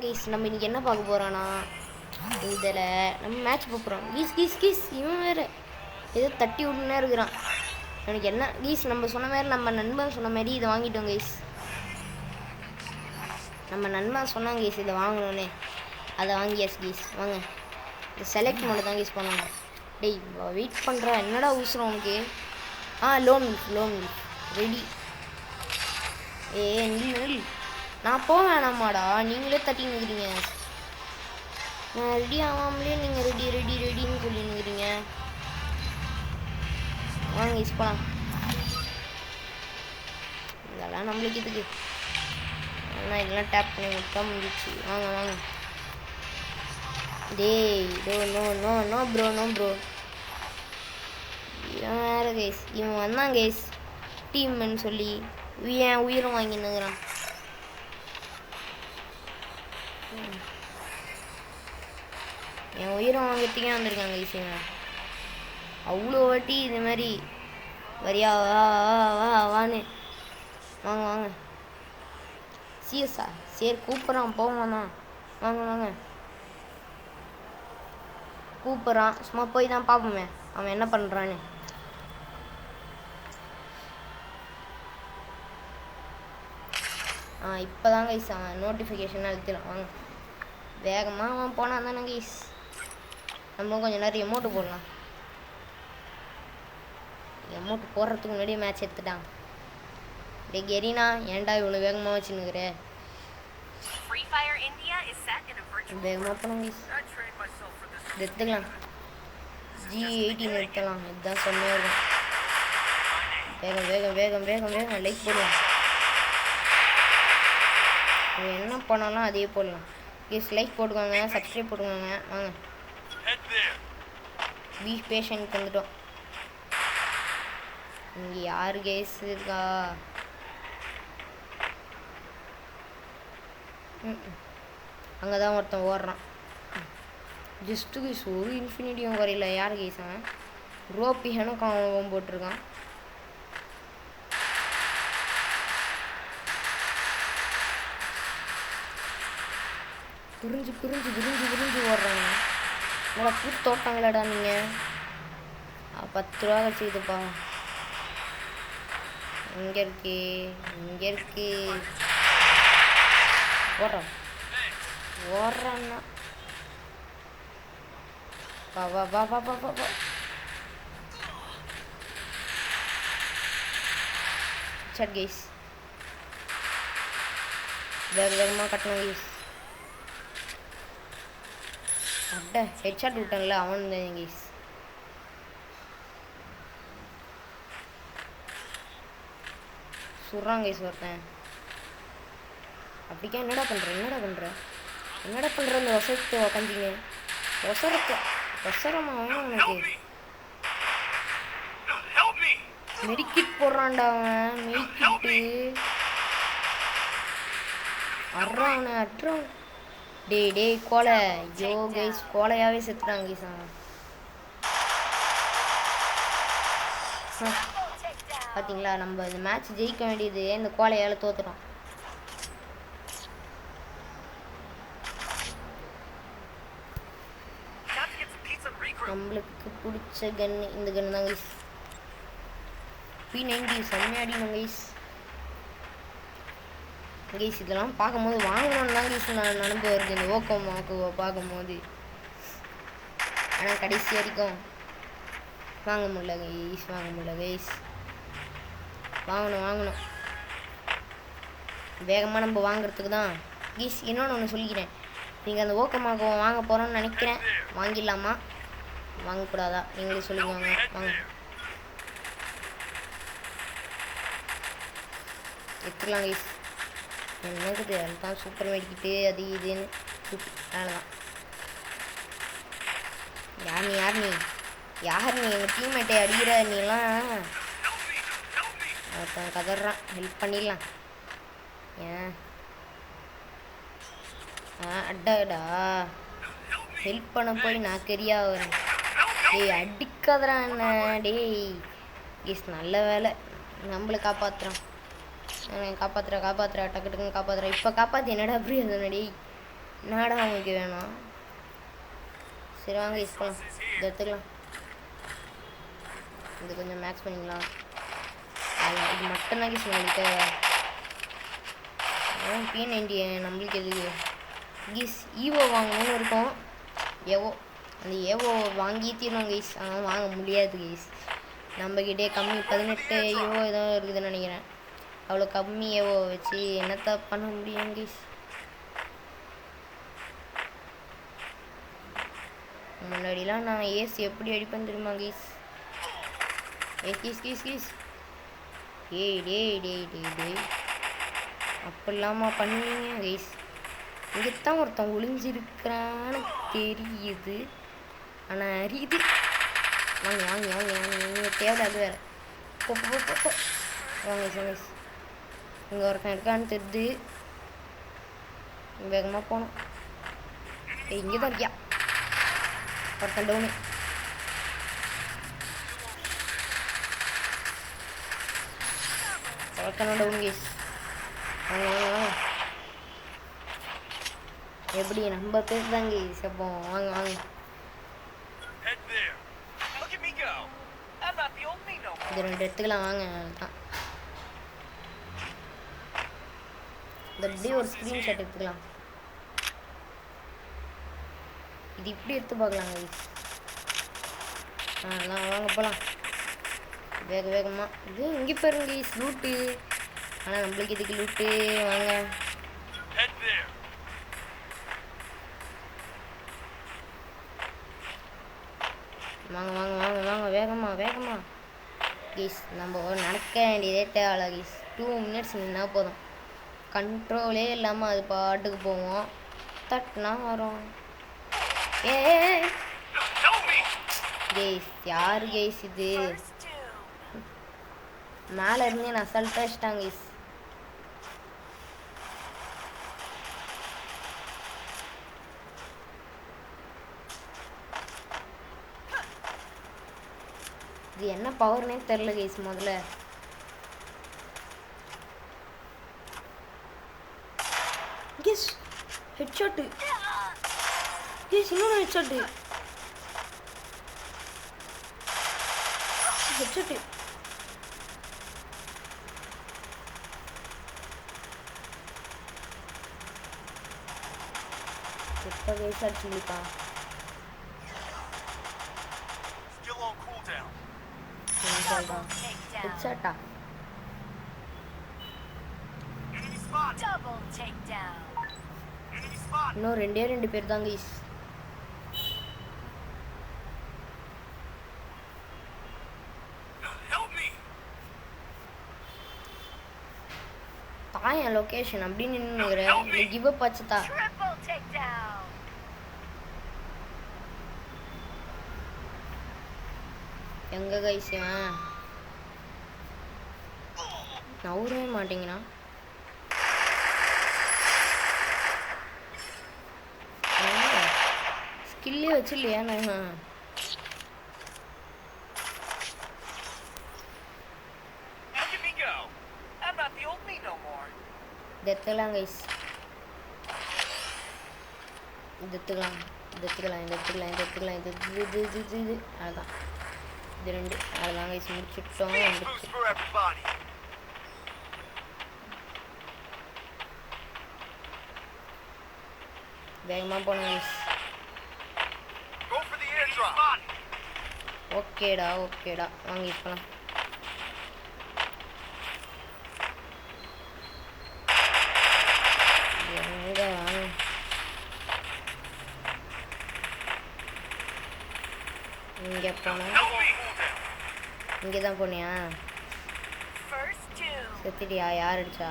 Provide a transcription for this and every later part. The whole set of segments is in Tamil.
கைஸ் நம்ம இன்னைக்கு என்ன பார்க்க போகிறோன்னா இதில் நம்ம மேட்ச் பார்க்குறோம். கீஸ் இவன் வேறு ஏதோ தட்டி விட்டுனே இருக்கிறான். எனக்கு என்ன கீஸ் நம்ம சொன்ன மாதிரி நம்ம நண்பன் சொன்ன மாதிரி இதை வாங்கிட்டோம் கைஸ். நம்ம நண்பன் சொன்னாங்க கைஸ் இதை வாங்கணுன்னே, அதை வாங்கியாச்சு கைஸ். வாங்க இந்த செலக்ட் மட்டும் தான் கைஸ் பண்ணணும். டேய் வெயிட் பண்ணுறேன், என்னடா ஊசுறோம் உனக்கு? Loan ready. நில் நான் போக வேணாமாடா, நீங்களே தட்டி நிற்கிறீங்க. நான் ரெடி ஆகாமலே நீங்கள் ரெடின்னு சொல்லி நிற்கிறீங்க. வாங்க கைஸ் போகலாம். இதெல்லாம் நம்மளுக்கு இதுக்கு ஆனால் இதெல்லாம் டேப் பண்ணி விட்டா முடிச்சு. வாங்க டேய் நோ ப்ரோ இவன் வேறு கைஸ். இவன் வந்தான் கைஸ் டீம்னு சொல்லி என் உயிரும் வாங்கினுங்கிறான். என் உயிரை வாங்கிறதுக்கே வந்திருக்காங்க கைஸ். இவன் அவ்வளோ வாட்டி இது மாதிரி வரியா வான்னு வாங்க சீரியஸா சரி கூப்பிட்றான் போவான். வாங்க கூப்பிட்றான், சும்மா போய் தான் பார்ப்போமே அவன் என்ன பண்ணுறான்னு. இப்போ தான் கைஸ் அவன் நோட்டிஃபிகேஷன் அழுத்திடும். வாங்க வேகமாக அவன் போனான் தானே கைஸ். நம்ம கொஞ்சம் நேரம் எமௌண்ட்டு போடலாம். எமௌண்ட் போடுறதுக்கு முன்னாடியே மேட்ச் எடுத்துட்டான். டே கெரினா ஏன்டா இவ்வளோ வேகமாக வச்சுன்னுக்குற? வேகமாக போனோம் கைஸ். எடுத்துக்கலாம் G18 எடுத்துக்கலாம். இதுதான் செம்மையாக இருக்கும். வேகம் லைக் போடலாம். என்ன பண்ணாலும் அதே போடலாம் கைஸ். லைக் போட்டுக்கோங்க, சப்ஸ்கிரைப் போட்டுக்கோங்க. வாங்க பி பேஷண்ட் வந்துட்டோம். இங்கே யார் கைஸ் இருக்கா? அங்கே தான் ஒருத்தன் ஓடுறான். ஜஸ்ட்டு கைஸ் ஒரு இன்ஃபினிட்டியும் குறையில. யார் கைஸ் அவன்? ரோப்பிஹனும் அவன் போட்டிருக்கான். புரிஞ்சு ஓடுறாங்க. உங்களை கூட்டு தோட்டாங்களாடா நீங்கள். 10 ரூபா வச்சுக்கிதுப்பா. இங்கே இருக்கு ஓடுறான்னா வா சட் கைஸ். வேகமாக கட்டணும் கைஸ். ஹெட்ஷாட் விட்டான்ல அவன் தான் கைஸ். சுடுறான் கைஸ் ஒருத்தன். அப்படிக்கா என்னடா பண்ணுற இந்த ஒசரத்தை உக்காந்திங்க. ஒசரமா அவனுக்கு மெடிக்கிட் போடுறான்டா அவன். மெடிக்கிட்டு அட்றான். டேய் கோலை. ஐயோ கைஸ் கோலையாகவே செத்துட்டாங்க கைஸ் அவன். பார்த்தீங்களா நம்ம இந்த மேட்ச் ஜெயிக்க வேண்டியது இந்த கோலையால் தோத்துட்டோம். நம்மளுக்கு பிடிச்ச கன்று இந்த கன்று தான் கைஸ். P90 செம்மையாக அடிக்கணும் கைஸ். இதெல்லாம் பார்க்கும்போது வாங்கணும்னு தான் கைஸ் நான் நினப்பு வருது இந்த ஓக்கோமாக்குவை பார்க்கும்போது. ஆனால் கடைசி வரைக்கும் வாங்க முடியல கைஸ். வாங்கணும் வேகமாக நம்ம வாங்குறதுக்கு தான் கைஸ். இன்னொன்று சொல்லிக்கிறேன், நீங்கள் அந்த ஓக்கோமாக்குவை வாங்க போகிறோன்னு நினைக்கிறேன். வாங்கிடலாமா வாங்கக்கூடாதா நீங்களே சொல்லிக்குவாங்க. வாங்க எடுத்துக்கலாம் கைஸ். என்னக்குது அதுதான் சூப்பர் மெடிக்கிட்டு அது இதுன்னு அதனாலதான். யார் நீ எங்கள் டீம்மேட்டை அடிக்கிற நீலாம்? ஒருத்தன் கதறான், ஹெல்ப் பண்ணிடலாம். ஏன் அடடா ஹெல்ப் பண்ண போய் நான் கெரியா வரேன். டேய் அடிக்காதறான் என்ன? டேய் கைஸ் நல்ல வேலை நம்மளை காப்பாற்றுறான். காப்பாற்றுற டக்கு டக்குன்னு காப்பாற்றுற. இப்போ காப்பாற்றி என்னடா அப்படி சொன்னடி என்னடா உங்களுக்கு வேணும்? சரி வாங்க யூஸ் பண்ணலாம். இதை எடுத்துக்கலாம். இது கொஞ்சம் மேக்ஸ் பண்ணிக்கலாம். இது மட்டும்தான் யூஸ் பண்ணிக்கிட்ட P90 நம்மளுக்கு எதுக்கு கீஸ் ஈவோ வாங்கணும்னு இருக்கும். ஏவோ அந்த ஏவோ வாங்கி தீரணும் கைஸ். ஆனால் வாங்க முடியாது கைஸ். நம்மக்கிட்டே கம்மி 18 ஈவோ ஏதோ இருக்குதுன்னு நினைக்கிறேன். அவ்வளோ கம்மி ஏவோ வச்சு என்னத்த பண்ண முடியும் கைஸ். முன்னாடிலாம் நான் ஏசி எப்படி அடிப்பேன் தெரியுமா கைஸ்? கீஸ் கீஸ் கீஸ் ஏய் டேய் டேய் டேய் டேய் அப்படிலாமா பண்ணுவீங்க கைஸ்? இங்கத்தான் ஒருத்தன் ஒளிஞ்சிருக்கிறான்னு தெரியுது. ஆனால் அறியுது. வாங்க வாங்க வாங்க வாங்க தேவையாது வேறு. போ போ போ போ வாங்க கைஸ். இங்கே ஒருத்தன் இருக்கான்னு தெரியுது. வேகமாக போகணும். இங்கே தான் இருக்கியா ஒருத்தன் டவுனு. ஒருத்தன down guys. வாங்க வாங்க வாங்க. எப்படி நம்ம பேர் தான் கைஸ். அப்போ வாங்க வாங்க. இது 2 எடுத்துக்கலாம் வாங்க. தான் இந்த இப்படி ஒரு ஸ்க்ரீன்ஷாட் எடுத்துக்கலாம். இது இப்படி எடுத்து பார்க்கலாம் கைஸ். வாங்க போகலாம் வேக வேகமாக. இது இங்கே பாருங்க கைஸ் லூட்டு. ஆனால் நம்மளுக்கு இதுக்கு லூட்டு. வாங்க வாங்க வாங்க வாங்க வாங்க வேகமாக வேகமாக கைஸ். நம்ம நடக்க வேண்டியதே தேவை கைஸ். 2 மினிட்ஸ் நின்னா போதும். கண்ட்ரோலே இல்லாமல் அது பாட்டுக்கு போவோம். தட்டுனா வரும். ஏ கைஸ் யார் கைஸ் இது? மேலே இருந்து நான் அசால்ட்டாக வச்சிட்டாங்க கைஸ். இது என்ன பவர்னே தெரில கைஸ். முதல்ல கைஸ் ஹெட்ஷாட்டு கைஸ். இன்னொரு ஹெட்ஷாட்டு ஹெட்ஷாட்டு. எப்போ கைஸ் அடிச்சுக்கா? ஹெட்ஷாட்டா? இன்னும் 2 பேர் தான் கைஸ். தாயன் லொகேஷன் அப்படின்னு நின்னுக்கிறேன். Give up ஆச்சுதா? எங்க கைஸ் இவன் நவுறவே மாட்டேங்கிறா. ஸ்கில்லே வச்சில்லையா? நான் எடுத்துக்கலாம் கைஸ். இது எடுத்துக்கலாம் இது எடுத்துக்கலாம் இது எடுத்துக்கலாம் இது எடுத்துக்கலாம் இது இது இது இது இது அதுதான். இது 2 அதுதான் கைஸ் முடிச்சுட்டோம். வேகமாக போகணும் கைஸ். ஓகேடா ஓகேடா வாங்க இப்போலாம். எங்கே வாங்க இங்கே போனோம். இங்கே தான் போனியா? செத்துட்டியா? யார் அடிச்சா?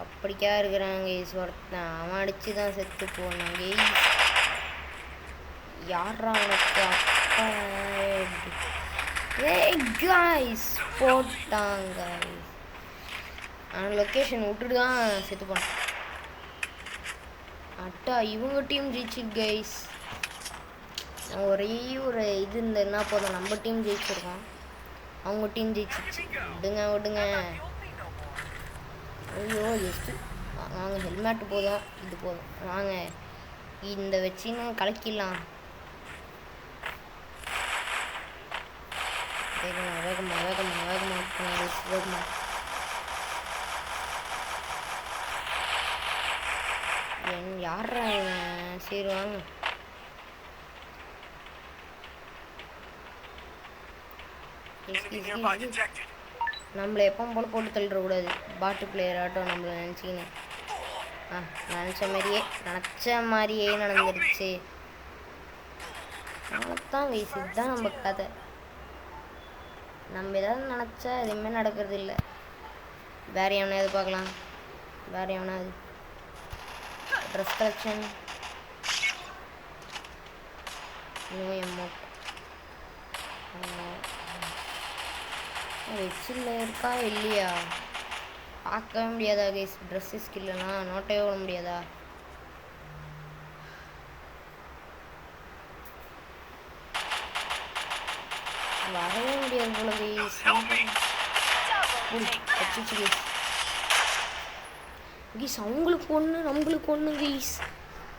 அப்படிக்கா இருக்கிறாங்க ஒருத்தன். அவன் அடிச்சு தான் செத்து போனாங்க. யாரா உனக்கு அப்பா? கைஸ் போட்டாங்க. ஆனால் லொக்கேஷன் விட்டுட்டு தான் செத்து போனான். அட்டா இவங்க டீம் ஜெயிச்சு கைஸ். ஒரே ஒரு இது இருந்ததுன்னா போதும் நம்ம டீம் ஜெயிச்சிருக்கோம். அவங்க டீம் ஜெயிச்சிச்சு. விடுங்க விடுங்க. ஐயோ வெஸ்ட்டு வாங்க, ஹெல்மெட்டு போதும், இது போதும். வாங்க இந்த வச்சுன்னு கலக்கிடலாம். வேகமாக வேகமாக வேகமாக வேகமாக வேகமாக. யாரா சரி வாங்க. நம்மளை எப்பவும் போல போட்டு தள்ளிடக்கூடாது. பாட்டு பிளேயர் ஆட்டம் நம்மளை நினச்சிக்கின்னு. நினச்ச மாதிரியே நடந்துருச்சு. அவ்வளோதான் கைஸ், இதுதான் நம்ம கதை. நம்ம ஏதாவது நினச்சா எதுவுமே நடக்கிறது இல்லை. வேற எவனாவது பார்க்கலாம். வேற எவனாவது ட்ரெஸ் கலெக்ஷன் நியூ எமௌண்ட் வெச்சில் இருக்கா இல்லையா பார்க்கவே முடியாதா கைஸ்? ட்ரெஸ்ஸு ஸ்கில்லாம் நோட்டே ஓட முடியாதா? வரவே முடியாது போல கைஸ். கைஸ் அவங்களுக்கு ஒன்று நம்மளுக்கு ஒன்று கைஸ்.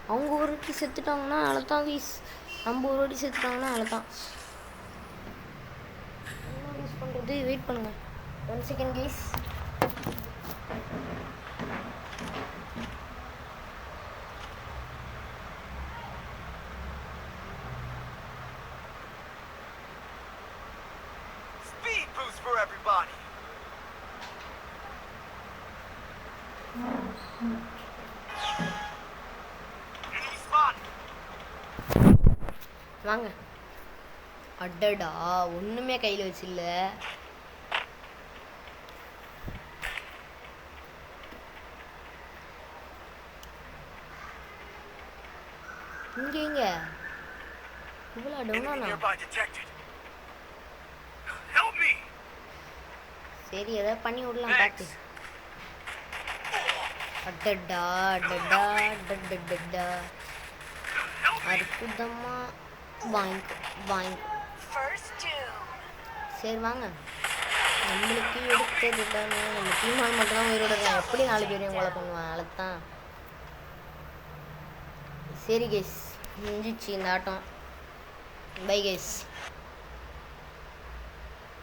அவங்க ஒரு வாட்டி செத்துட்டாங்கன்னா அவ்வளோதான் கைஸ். நம்ம ஒரு வாட்டி செத்துட்டாங்கன்னா அவ்வளோதான். என்ன யூஸ் பண்ணுறது? வெயிட் பண்ணுங்க 1 செகண்ட் கைஸ். For everybody. வாங்க. அடடா ஒண்ணுமே கையில வச்சில்ல. இங்க இவ்வளோ டவுனா? சரி ஏதாவது பண்ணி விடலாம் பார்த்து. அடடா அடடா அடடா அற்புதமா வாங்க. சரி வாங்க. நம்மளுக்கு எடுத்தது தானே. நம்ம டீமால் மட்டும்தான் உயிரோட இருக்கான். எப்படி 4 பேரையும் கொலை பண்ணுவான்? அவ்வளோதான். சரி கைஸ் முடிஞ்சிச்சு இந்த ஆட்டம். Bye guys.